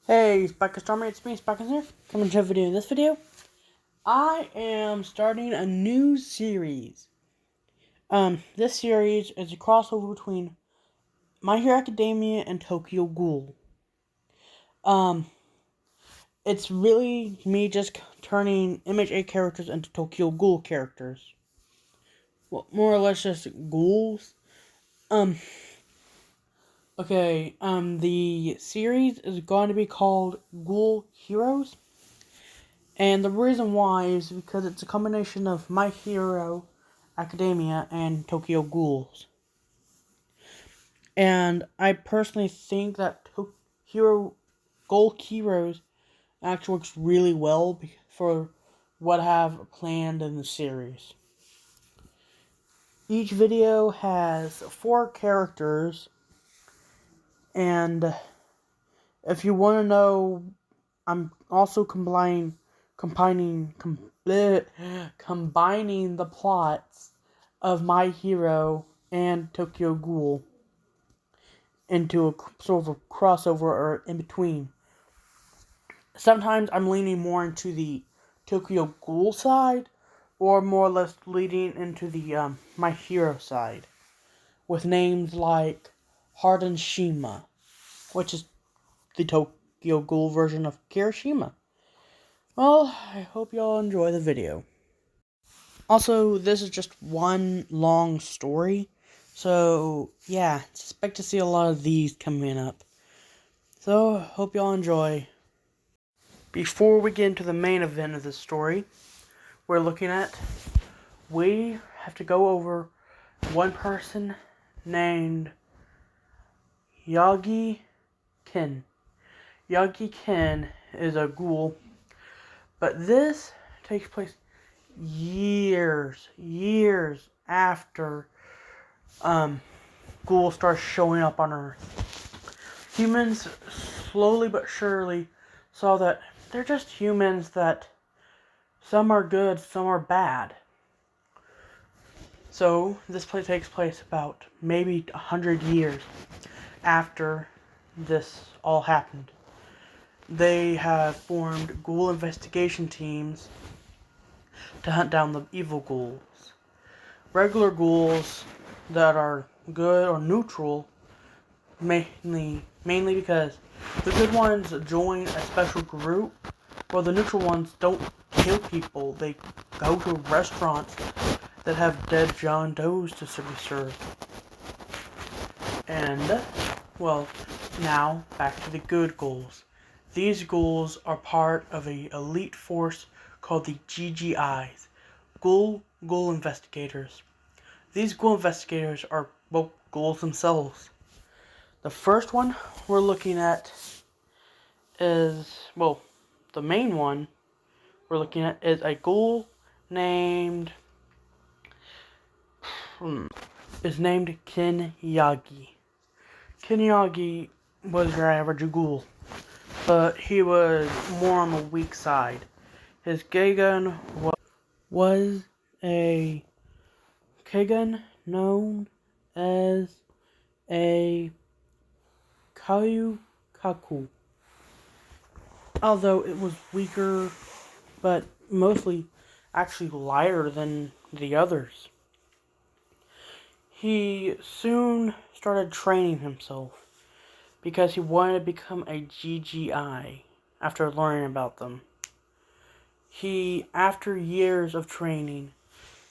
Hey, Spiker Stormer, it's me, Spiker here, coming to a video. In this video, I am starting a new series. This series is a crossover between My Hero Academia and Tokyo Ghoul. It's really me just turning MHA characters into Tokyo Ghoul characters. Well, more or less just ghouls. The series is going to be called Ghoul Heroes. And the reason why is because it's a combination of My Hero Academia and Tokyo Ghouls. And I personally think that Ghoul Heroes actually works really well for what I have planned in the series. Each video has 4 characters, and if you want to know, I'm also combining the plots of My Hero and Tokyo Ghoul into a sort of a crossover or in between. Sometimes I'm leaning more into the Tokyo Ghoul side, or more or less leading into the My Hero side, with names like Hardenshima, which is the Tokyo Ghoul version of Kirishima. Well, I hope y'all enjoy the video. Also, this is just one long story, so yeah, expect to see a lot of these coming up. So, hope y'all enjoy. Before we get into the main event of this story we're looking at, we have to go over one person named Yagi Ken. Yagi Ken is a ghoul, but this takes place years after ghouls start showing up on Earth. Humans slowly but surely saw that they're just humans, that some are good, some are bad. So this play takes place about maybe 100 years after this all happened. They have formed ghoul investigation teams to hunt down the evil ghouls. Regular ghouls that are good or neutral, mainly because the good ones join a special group, while the neutral ones don't kill people. They go to restaurants that have dead John Does to be served. And, well, now back to the good ghouls. These ghouls are part of an elite force called the GGIs, Ghoul Investigators. These ghoul investigators are both ghouls themselves. The first one we're looking at is, well, the main one we're looking at is a ghoul named Ken Yagi. Ken Yagi was your average ghoul, but he was more on the weak side. His K-gun was a K-gun known as a Kaku. Although it was weaker, but mostly actually lighter than the others. He soon started training himself because he wanted to become a GGI after learning about them. After years of training,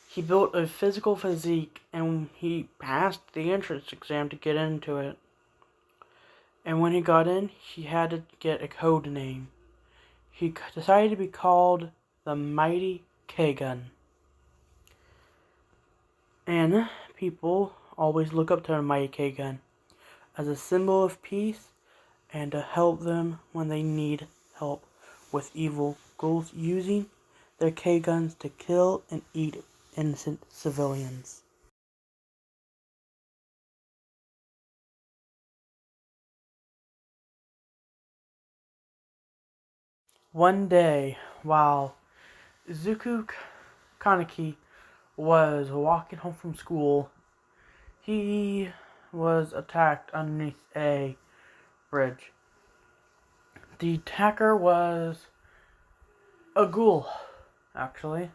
he built a physical physique, and he passed the entrance exam to get into it. And when he got in, he had to get a code name. He decided to be called the Mighty K-Gun. And people always look up to the Mighty K-Gun as a symbol of peace and to help them when they need help with evil ghouls using their K-Guns to kill and eat innocent civilians. One day, while Zuku Kaneki was walking home from school, he was attacked underneath a bridge. The attacker was a ghoul, actually.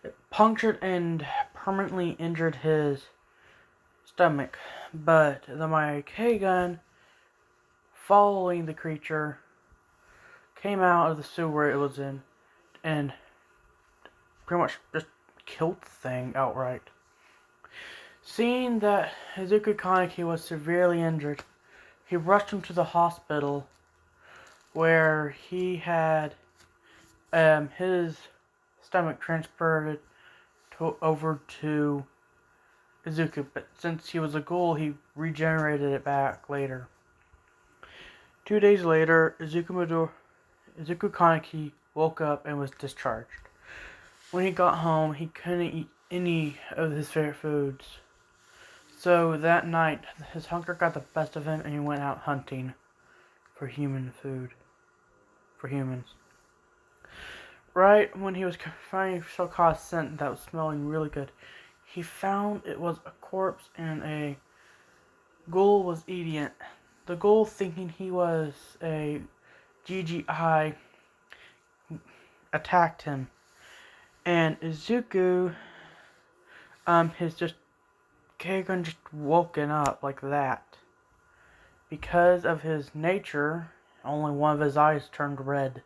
It punctured and permanently injured his stomach, but my K-gun, following the creature, came out of the sewer it was in and pretty much just killed the thing outright. Seeing that Izuku Kaneki was severely injured, he rushed him to the hospital where he had his stomach transported over to Izuku, but since he was a ghoul, he regenerated it back later. 2 days later, Izuku Kaneki woke up and was discharged. When he got home, he couldn't eat any of his favorite foods. So that night, his hunger got the best of him and he went out hunting for human food. For humans. Right when he was finally so caught a scent that was smelling really good, he found it was a corpse and a ghoul was eating it. The ghoul, thinking he was a GGI, attacked him. And Izuku, his just Kagan just woken up like that. Because of his nature, only one of his eyes turned red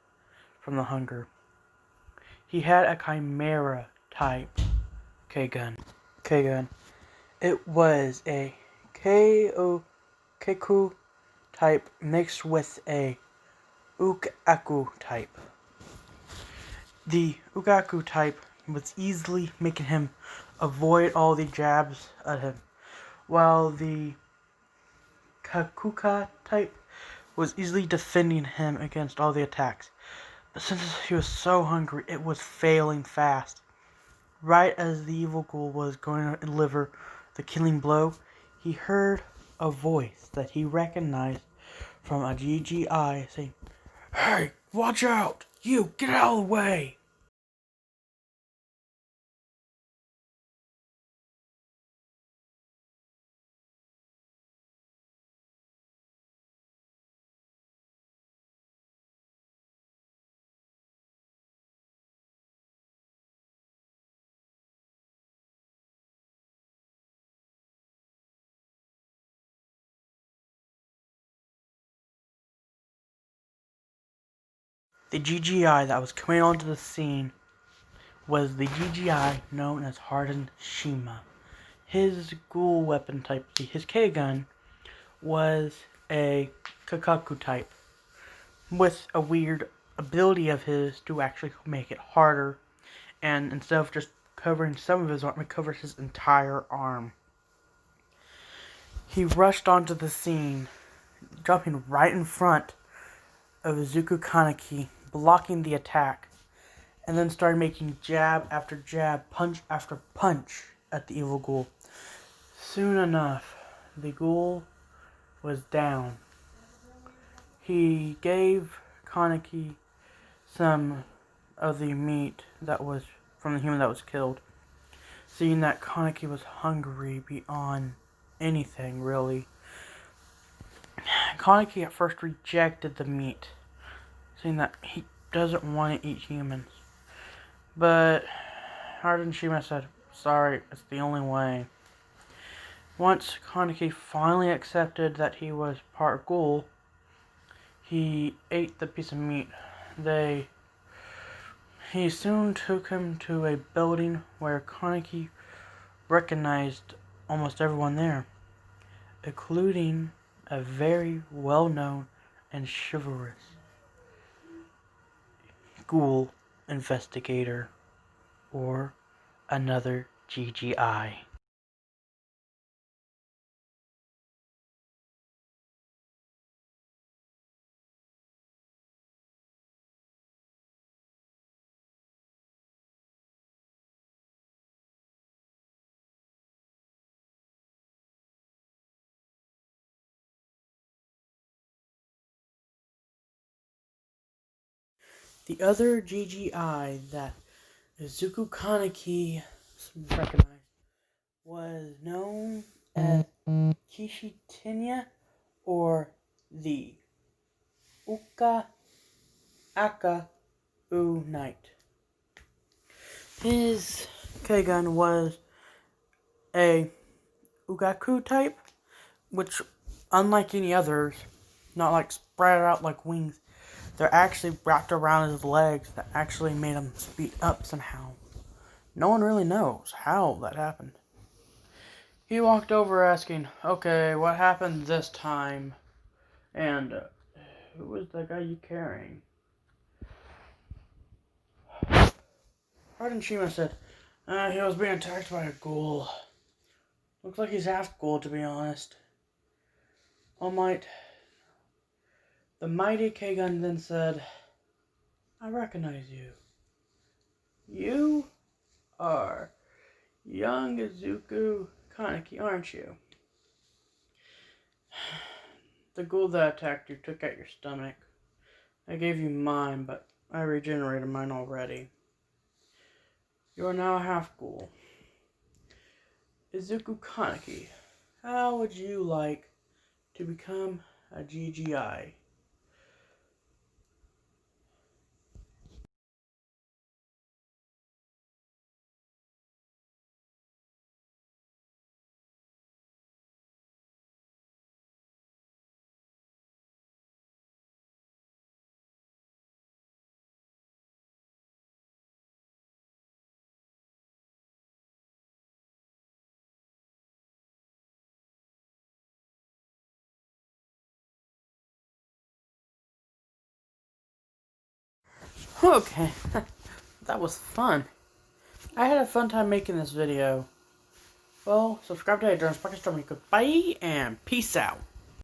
from the hunger. He had a chimera type K-gun. It was a Keku type mixed with a Ukaku type. The Ukaku type was easily making him avoid all the jabs at him, while the Kakuka type was easily defending him against all the attacks. But since he was so hungry, it was failing fast. Right as the evil ghoul was going to deliver the killing blow, he heard a voice that he recognized from a GGI saying, "Hey, watch out! You, get out of the way!" The GGI that was coming onto the scene was the GGI known as Hardened Shima. His ghoul weapon type, his K-gun, was a Kakaku type, with a weird ability of his to actually make it harder, and instead of just covering some of his arm, it covers his entire arm. He rushed onto the scene, jumping right in front of Izuku Kaneki, blocking the attack, and then started making jab after jab, punch after punch at the evil ghoul. Soon enough, the ghoul was down. He gave Kaneki some of the meat that was from the human that was killed, seeing that Kaneki was hungry beyond anything, really. Kaneki at first rejected the meat, saying that he doesn't want to eat humans. But Harden Shima said, "Sorry, it's the only way." Once Kaneki finally accepted that he was part ghoul, he ate the piece of meat. He soon took him to a building where Kaneki recognized almost everyone there, including a very well-known and chivalrous ghoul investigator, or another GGI. The other GGI that Izuku Kaneki recognized was known as Kishitinya, or the Uka Aka U Knight. His K-gun was a Ugaku type, which, unlike any others, not like spread out like wings, they're actually wrapped around his legs that actually made him speed up somehow. No one really knows how that happened. He walked over asking, "Okay, what happened this time? And who was the guy you carrying?" Arden Shima said, "He was being attacked by a ghoul. Looks like he's half ghoul, to be honest." All Might, the mighty K-gun then said, "I recognize you. You are young Izuku Kaneki, aren't you? The ghoul that attacked you took out your stomach. I gave you mine, but I regenerated mine already. You are now a half ghoul. Izuku Kaneki, how would you like to become a GGI?" Okay, that was fun. I had a fun time making this video. Well, subscribe to Adrian's Podcast. Goodbye and peace out.